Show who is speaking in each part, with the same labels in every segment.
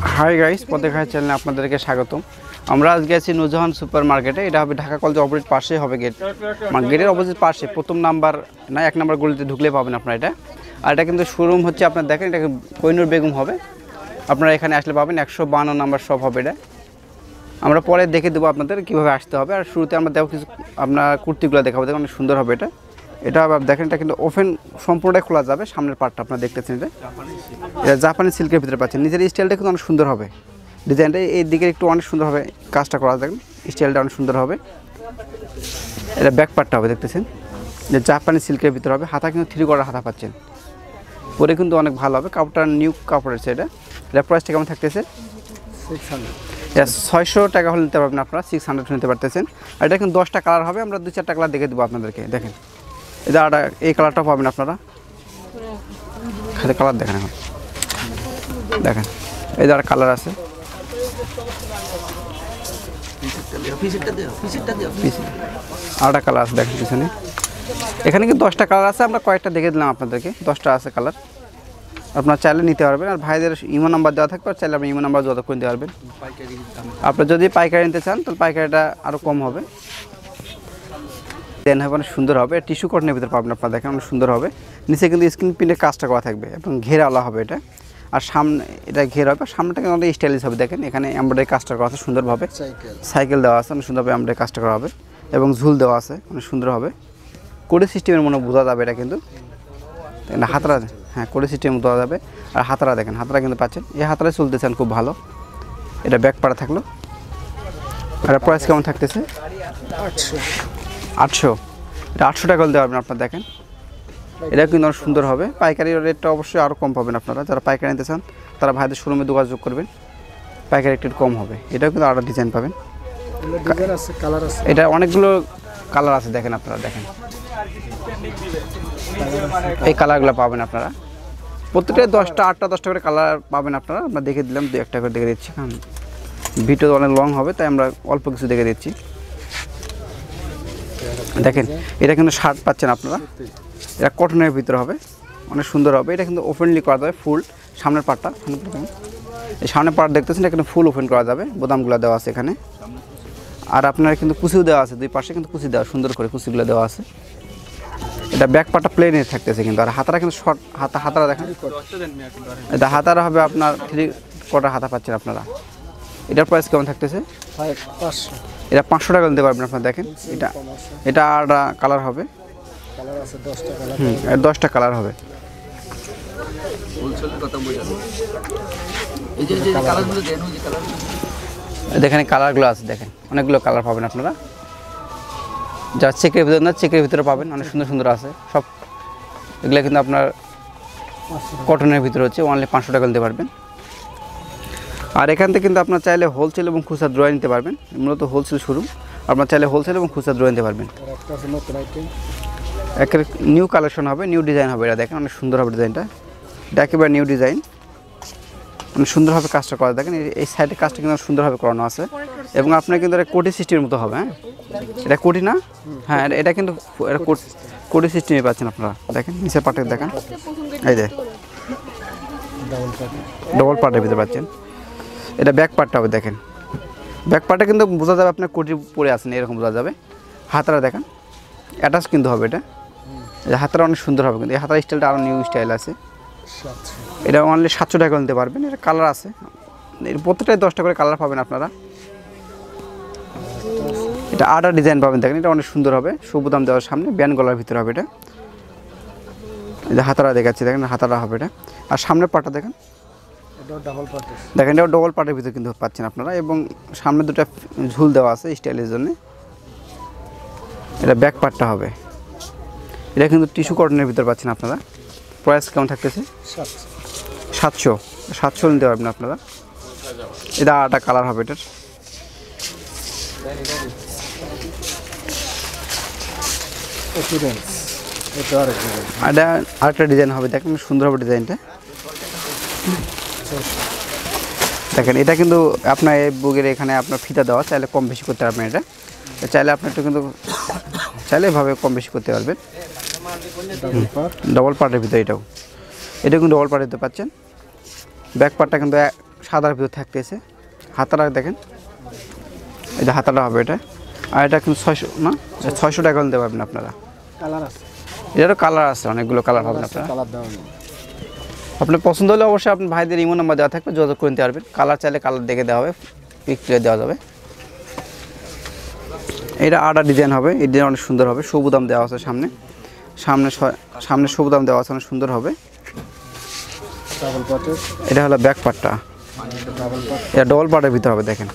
Speaker 1: Hi guys, পথে খাই চ্যানেলে আপনাদেরকে স্বাগতম। আমরা আজকে আছি নূরজাহান সুপার মার্কেটে। এটা হবে ঢাকা কলেজের অপোজিট পাশে হবে গেট, মানে গেটের অপোজিট পাশে প্রথম নাম্বার না 1 নাম্বার গলিতে ঢুকলে পাবেন আপনারা এটা। আর এটা কিন্তু শোরুম হচ্ছে আপনার দেখেন, এটা কোহিনুর বেগম হবে। আপনারা এখানে আসলে পাবেন 152 নাম্বার শপ হবে এটা। আমরা পরে দেখে দেবো আপনাদের কীভাবে আসতে হবে। আর শুরুতে আমরা দেখো কিছু আপনার কুর্তিগুলো দেখাবো, দেখুন অনেক সুন্দর হবে এটা। এটা দেখেন, এটা কিন্তু ওপেন সম্পূর্ণটাই খোলা যাবে। সামনের পার্টটা আপনারা দেখতেছেন, এটা জাপানি সিল্কের ভিতরে পাচ্ছেন। নিজের স্টাইলটা কিন্তু অনেক সুন্দর হবে, ডিজাইনটা এই দিকে একটু অনেক সুন্দর হবে, কাজটা করা দেখেন, স্টাইলটা অনেক সুন্দর হবে। এটা ব্যাক পার্টটা হবে দেখতেছেন, যে জাপানি সিল্কের ভিতরে হবে। হাতা কিন্তু 3 কোয়ার্টার হাতা পাচ্ছেন, পরে কিন্তু অনেক ভালো হবে। কাপড়টা নিউ কাপড় আছে এটা। এটা প্রাইসটা কেমন থাকতেছে? 600 টাকা হলে নিতে পারবেন আপনারা, 600 নিতে পারতেছেন। আর এটা কিন্তু 10টা কালার হবে, আমরা 2-4টা কালার দেখে দেবো আপনাদেরকে। দেখেন এটা এই কালারটা পাবেন আপনারা, খালি কালার দেখেন। এখন দেখেন এই যে কালার আছে, আরেকটা কালার আছে দেখেন পিছনে। এখানে কিন্তু 10টা কালার আছে, আমরা কয়েকটা দেখে দিলাম আপনাদেরকে। 10টা আছে কালার, আপনারা চাইলে নিতে পারবেন। আর ভাইদের ইমো নাম্বার দেওয়া থাকবে, আর চাইলে আপনি ইমো নাম্বার যত করে নিতে পারবেন। আপনারা যদি পাইকারি নিতে চান তাহলে পাইকারিটা আরও কম হবে। দেন হবে অনেক সুন্দর হবে, টিস্যু কটনের ভিতরে পাবেন আপনারা, দেখেন অনেক সুন্দর হবে। নিচে কিন্তু স্ক্রিন প্রিন্টের কাজটা করা থাকবে এবং ঘেরাওয়ালা হবে এটা। আর সামনে এটা ঘের হবে, সামনেটা কিন্তু অনেক স্টাইলিশ হবে। দেখেন এখানে এমব্রয়ডারি কাজটা করা আছে সুন্দরভাবে, সাইকেল দেওয়া আছে অনেক সুন্দরভাবে, এমব্রয়ডারি কাজটা করা হবে এবং ঝুল দেওয়া আছে অনেক সুন্দর হবে। কোডি সিস্টেমের মনে বোঝা যাবে এটা কিন্তু। হাতরা, হ্যাঁ কোডি সিস্টেম বোঝা যাবে। আর হাতরা দেখেন, হাতরা কিন্তু পাচ্ছেন, এই হাতরাই চলতেছেন খুব ভালো। এটা ব্যাক পাড়া থাকলো। আর প্রাইস কেমন থাকতেছে? 800। এটা 800 টাকা দিতে পারবেন আপনারা। দেখেন এটা কিন্তু অনেক সুন্দর হবে। পাইকারি রেটটা অবশ্যই আরও কম পাবেন আপনারা। যারা পাইকারি নিতে চান তারা ভাইদের শোরুমে যোগাযোগ করবেন, পাইকারি একটু কম হবে। এটাও কিন্তু আরও ডিজাইন পাবেন। এটা অনেকগুলো কালার আছে দেখেন আপনারা, দেখেন এই কালারগুলো পাবেন আপনারা। প্রত্যেকটা 8টা করে কালার পাবেন আপনারা। আমরা দেখে দিলাম, 2-1টা করে দেখে দিচ্ছি, কারণ ভিডিও অনেক লং হবে, তাই আমরা অল্প কিছু দেখে দিচ্ছি। দেখেন এটা কিন্তু শার্ট পাচ্ছেন আপনারা, এটা কটনের ভিতরে হবে, অনেক সুন্দর হবে। এটা কিন্তু ওপেনলি করা যাবে ফুল। সামনের পার্টটা, এই সামনের পার্ট দেখতেছেন, এটা কিন্তু ফুল ওপেন করা যাবে। বোতামগুলো দেওয়া আছে এখানে। আর আপনার কিন্তু কুচিও দেওয়া আছে, 2 পাশে কিন্তু কুচি দেওয়া, সুন্দর করে কুচিগুলো দেওয়া আছে। এটা ব্যাক পার্টটা প্লেনে থাকতেছে কিন্তু। আর হাতারা কিন্তু শর্ট হাতারা দেখেন, এটা হাতারা হবে আপনার 3 কোয়ার্টার হাতা পাচ্ছেন আপনারা। এটার প্রাইস কেমন থাকতেছে? 500। এটা 500 টাকা নিতে পারবেন আপনারা। দেখেন এটা আর কালার হবে, 10টা কালার হবে। দেখেন কালারগুলো আছে, দেখেন অনেকগুলো কালার পাবেন আপনারা। যা চেকের ভিতরে না, চেকের ভিতরে পাবেন, অনেক সুন্দর সুন্দর আছে সব। এগুলো কিন্তু আপনার কটনের ভিতরে হচ্ছে, অনলি 500 টাকা নিতে পারবেন। আর এখান থেকে কিন্তু আপনার চাইলে হোলসেল এবং খুচরা দ্রয় নিতে পারবেন। মূলত হোলসেল শোরুম, আপনার চাইলে হোলসেল এবং খুচরা দ্রয় নিতে পারবেন। একের নিউ কালেকশন হবে, নিউ ডিজাইন হবে। এটা দেখেন অনেক সুন্দর হবে ডিজাইনটা, এটা একেবারে নিউ ডিজাইন, অনেক সুন্দরভাবে কাজটা করা। দেখেন এই সাইডে কাজটা কিন্তু সুন্দরভাবে করানো আছে। এবং আপনার কিন্তু এটা কোটি সিস্টেমের মতো হবে। হ্যাঁ এটা কোটি না, হ্যাঁ এটা কিন্তু এটা কোটি সিস্টেমে পাচ্ছেন আপনারা। দেখেন নিচের পার্টে দেখেন, এই যে ডবল পার্টের ভিতরে পাচ্ছেন। এটা ব্যাক পার্টটা হবে, দেখেন ব্যাক পার্টে কিন্তু বোঝা যাবে আপনার কোটি পরে আছেন, এরকম বোঝা যাবে। হাতারা দেখেন অ্যাটাচ কিন্তু হবে এটা, হাতারা অনেক সুন্দর হবে কিন্তু। এই হাতার স্টাইলটা আরও নিউ স্টাইল আছে। এটা অনলি 700 টাকা নিতে পারবেন। এটা কালার আছে, এর প্রত্যেকটাই 10টা করে কালার পাবেন আপনারা। এটা আডা ডিজাইন পাবেন, দেখেন এটা অনেক সুন্দর হবে। সবুদাম দেওয়ার সামনে ব্যান্ড গলার ভিতরে হবে এটা। এই যে হাতারা দেখাচ্ছি, দেখেন হাতারা হবে এটা। আর সামনের পাটটা দেখেন, দেখেন এটা ডবল পার্টের ভিতরে কিন্তু পাচ্ছেন আপনারা। এবং সামনে 2টা ঝুল দেওয়া আছে স্টাইলের জন্য। এটা ব্যাক পার্টটা হবে, এটা কিন্তু টিস্যু কটনের ভিতরে পাচ্ছেন আপনারা। প্রাইস কেমন থাকতেছে? 700 নিতে পারবেন আপনারা। এটা আরেকটা কালার হবে এটার। এটা আরেকটা ডিজাইন হবে, দেখেন সুন্দর হবে ডিজাইনটা। দেখেন এটা কিন্তু আপনার এই বুকের এখানে আপনার ফিতা দেওয়া, চাইলে কম বেশি করতে পারবেন। এটা চাইলে আপনি একটু কিন্তু চাইলে এভাবে কম বেশি করতে পারবেন। ডবল পার্টের ভিতরে এটা কিন্তু ডবল পার্টের ভিতরে পাচ্ছেন। ব্যাক পার্টটা কিন্তু সাদার ভিতর থাকতেছে। হাতাটা দেখেন, এই যে হাতাটা হবে এটা। আর এটা কিন্তু 600 না, 600 টাকা নিতে পারবেন আপনারা।
Speaker 2: কালার আছে,
Speaker 1: এটারও কালার আছে, অনেকগুলো কালার পাবেন আপনারা।
Speaker 2: কালার দেওয়া নেই।
Speaker 1: আপনার পছন্দ হলে অবশ্যই আপনার ভাইদের ইমো নাম্বার দেওয়া থাকবে, যোগাযোগ করে নিতে পারবেন। কালার চাইলে কালার দেখে দেওয়া হবে, পিক তুলে দেওয়া যাবে। এটা আডা ডিজাইন হবে, এই ডিজাইন অনেক সুন্দর হবে। সবুদাম দেওয়া আছে সামনে, সামনে সবুদাম দেওয়া আছে, অনেক সুন্দর হবে।
Speaker 2: ডাবল পাটের,
Speaker 1: এটা হলো ব্যাক পার্টটা,
Speaker 2: ডাবল পাট
Speaker 1: এটা ডবল পার্টের ভিতরে হবে দেখেন।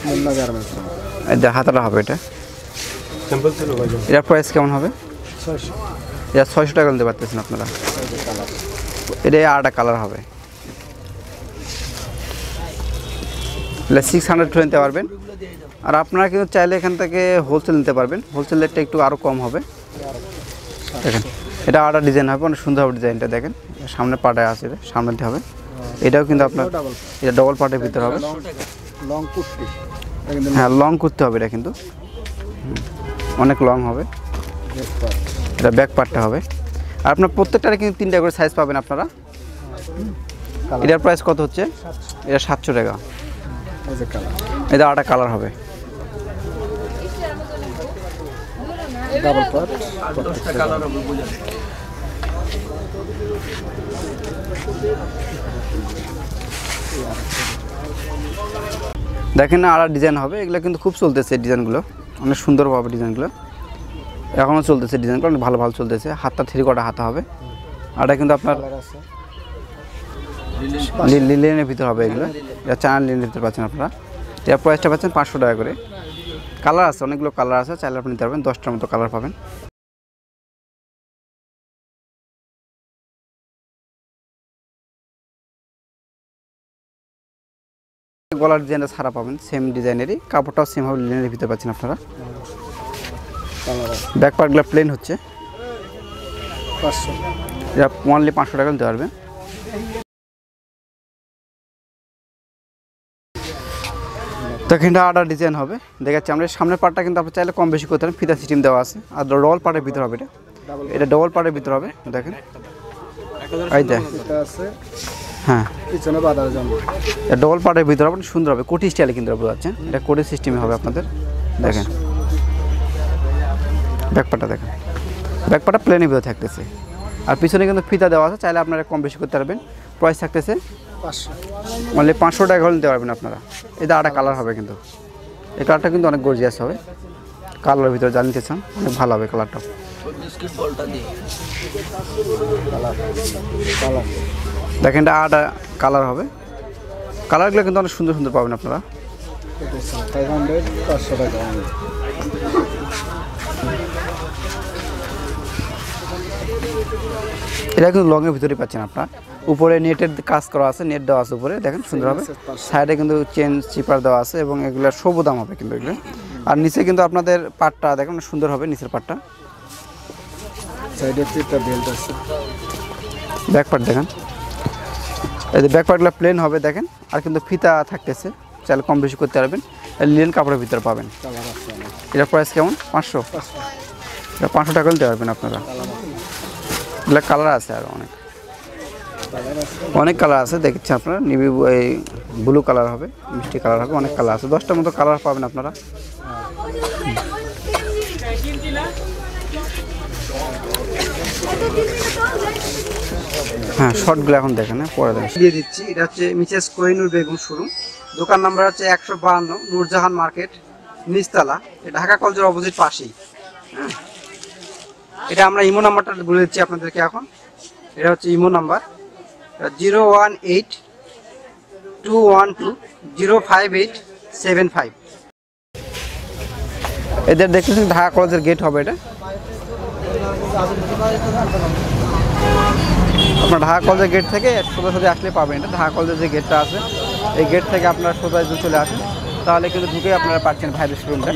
Speaker 2: মুন্না গার্মেন্টস,
Speaker 1: এই যে হাতাটা হবে এটা।
Speaker 2: সিম্পল ছিল ভাই।
Speaker 1: এটার প্রাইস কেমন হবে?
Speaker 2: 600
Speaker 1: এটা 600 টাকা নিতে পারতেছেন আপনারা।
Speaker 2: কালার।
Speaker 1: এটা আডা কালার হবে, এটা 600 নিতে পারবেন। আর আপনারা কিন্তু চাইলে এখান থেকে হোলসেল নিতে পারবেন, হোলসেল রেটটা একটু আরও কম হবে। দেখেন এটা আডা ডিজাইন হবে, অনেক সুন্দর হবে ডিজাইনটা। দেখেন সামনে পাটায় আছে, এটা সামনে হবে। এটাও কিন্তু আপনার এটা ডবল পার্টের ভিতরে হবে।
Speaker 2: লং কুর্তি,
Speaker 1: হ্যাঁ লং করতে হবে এটা কিন্তু, অনেক লং হবে। এটা ব্যাক পার্টটা হবে। আর আপনার প্রত্যেকটারে কিন্তু 3টা করে সাইজ পাবেন আপনারা। এটার প্রাইস কত হচ্ছে? এটা 700 টাকা।
Speaker 2: এই যে কালার,
Speaker 1: এটা আটা কালার হবে।
Speaker 2: ডাবল পাট
Speaker 1: দেখেন না আড়া ডিজাইন হবে, এগুলো কিন্তু খুব চলতেছে ডিজাইনগুলো, অনেক সুন্দরভাবে ডিজাইনগুলো এখনও চলতেছে, ডিজাইনগুলো অনেক ভালো ভালো চলতেছে। হাতটা 3 কোয়ার্টার হাতা হবে। আর এটা কিন্তু আপনার
Speaker 2: কালার আছে,
Speaker 1: লিলেনের ভিতর হবে এগুলো। এটা চায়না লিলেনের ভিতর পাচ্ছেন আপনারা। এর প্রাইসটা পাচ্ছেন 500 টাকা করে। কালার আছে, অনেকগুলো কালার আছে, চাইলে আপনি নিতে পারবেন। 10টার মতো কালার পাবেন। গলার ডিজাইনটা ছাড়া পাবেন, সেম ডিজাইনেরই, কাপড়টাও সেম হবে, লিলেনের ভিতরে পাচ্ছেন আপনারা।
Speaker 2: কালার আছে।
Speaker 1: ব্যাক পার্টগুলো প্লেন হচ্ছে,
Speaker 2: 500
Speaker 1: এটা অনলি 500 টাকা নিতে পারবেন। দেখেন এটা আডার ডিজাইন হবে, দেখাচ্ছি আমরা। সামনের পার্টটা কিন্তু আপনি চাইলে কম বেশি করতে পারেন, ফিতা সিস্টেম দেওয়া আছে। আর ডবল পার্টের ভিতর হবে এটা, এটা ডবল পার্টের ভিতর হবে। দেখেন এই যে
Speaker 2: এটা আছে,
Speaker 1: হ্যাঁ
Speaker 2: পিছনে বাঁধার জন্য।
Speaker 1: এটা ডবল পার্টের ভিতর হবে, সুন্দর হবে। কোটি স্টাইলে কিন্তু বোঝা যাচ্ছে, এটা কোটি সিস্টেমে হবে আপনাদের। দেখেন ব্যাকপার্টটা দেখেন, ব্যাকপার্টটা প্লেনের ভিতরে থাকতেছে। আর পিছনে কিন্তু ফিতা দেওয়া আছে, চাইলে আপনারা কম বেশি করতে পারবেন। প্রাইস থাকতেছে
Speaker 2: 500
Speaker 1: অনলি 500 টাকা হলে নিতে পারবেন আপনারা। এটা আটা কালার হবে কিন্তু, এই কালারটা কিন্তু অনেক গর্জিয়াস হবে। কালারের ভিতরে যা নিতে চান অনেক ভালো হবে কালারটা। দেখেন এটা আটা কালার হবে, কালারগুলো কিন্তু অনেক সুন্দর সুন্দর পাবেন আপনারা।
Speaker 2: 500 টাকা।
Speaker 1: এটা কিন্তু লংয়ের ভিতরে পাচ্ছেন আপনার। উপরে নেটের কাজ করা আছে, নেট দেওয়া আছে উপরে, দেখেন সুন্দর হবে। সাইডে কিন্তু চেন চিপার দেওয়া আছে এবং এগুলো সবুদাম হবে কিন্তু এগুলো। আর নিচে কিন্তু আপনাদের পাটটা দেখেন সুন্দর হবে, নিচের পাটটা।
Speaker 2: সাইডে একটা বেল্ট আছে,
Speaker 1: ব্যাক পার্ট দেখেন, এই যে ব্যাক পার্টগুলো প্লেন হবে দেখেন। আর কিন্তু ফিতা থাকতেছে, চাইলে কম বেশি করতে পারবেন। লিনেন কাপড়ের ভিতরে পাবেন।
Speaker 2: কালার আছে অনেক।
Speaker 1: এটার প্রাইস কেমন? 500। এটা 500 টাকা নিতে পারবেন আপনারা। এগুলো কালার আছে আর অনেক, অনেক কালার আছে দেখছি আপনারা। নিবি এই ব্লু কালার হবে, মিষ্টি কালার হবে, অনেক কালার আছে। 10টার মতো কালার পাবেন আপনারা। হ্যাঁ শর্টগুলো এখন দেখেন, পরে দেখেন দিয়ে দিচ্ছি। এটা হচ্ছে মিসেস কোহিনুর বেগম শোরুম, দোকান নাম্বার হচ্ছে 152 নূরজাহান মার্কেট, নিচতলা, ঢাকা কলেজের অপোজিট পাশেই। হ্যাঁ এটা আমরা ইমো নাম্বারটা বলে দিচ্ছি আপনাদেরকে এখন। এটা হচ্ছে ইমো নাম্বার 01821205875। এদের দেখতেছেন ঢাকা কলেজের গেট হবে এটা। আপনার ঢাকা কলেজের গেট থেকে সোজা আসলে পাবেন এটা। ঢাকা কলেজের যে গেটটা আছে, এই গেট থেকে আপনারা সোজা চলে আসেন, তাহলে কিন্তু ঢুকে আপনারা পাচ্ছেন ভাইদের শোরুমটা।